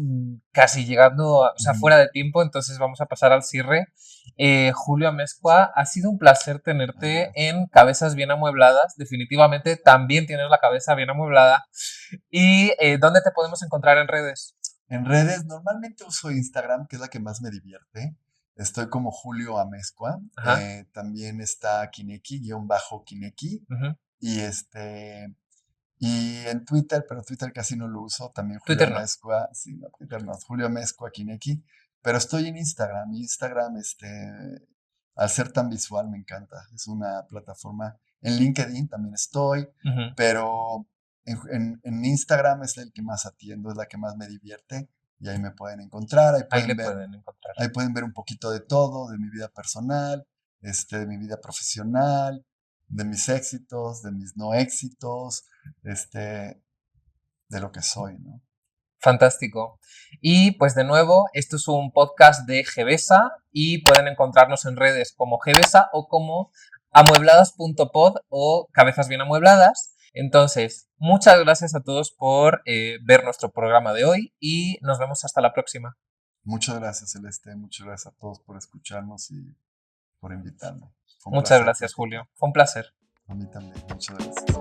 casi llegando, fuera de tiempo, entonces vamos a pasar al cierre. Julio Amezcua, ha sido un placer tenerte en Cabezas Bien Amuebladas. Definitivamente también tienes la cabeza bien amueblada. ¿Y dónde te podemos encontrar en redes? En redes, normalmente uso Instagram, que es la que más me divierte. Estoy como Julio Amezcua. También está Kineki-Kineki. Y en Twitter, pero Twitter casi no lo uso, también Julio Amezcua. Sí, no, Twitter no, Julio Amezcua Kineki. Pero estoy en Instagram. Instagram, al ser tan visual, me encanta. Es una plataforma. En LinkedIn también estoy, pero en Instagram es el que más atiendo, es la que más me divierte. Y ahí me pueden encontrar. Ahí pueden ver un poquito de todo, de mi vida personal, de mi vida profesional, de mis éxitos, de mis no éxitos, de lo que soy, ¿no? Fantástico. Y pues de nuevo, esto es un podcast de Gevesa y pueden encontrarnos en redes como Gevesa o como amuebladas.pod o Cabezas Bien Amuebladas. Entonces, muchas gracias a todos por ver nuestro programa de hoy y nos vemos hasta la próxima. Muchas gracias, Celeste. Muchas gracias a todos por escucharnos y por invitarme. Fue un Muchas placer gracias, platicar. Julio. Fue un placer. A mí también. Muchas gracias.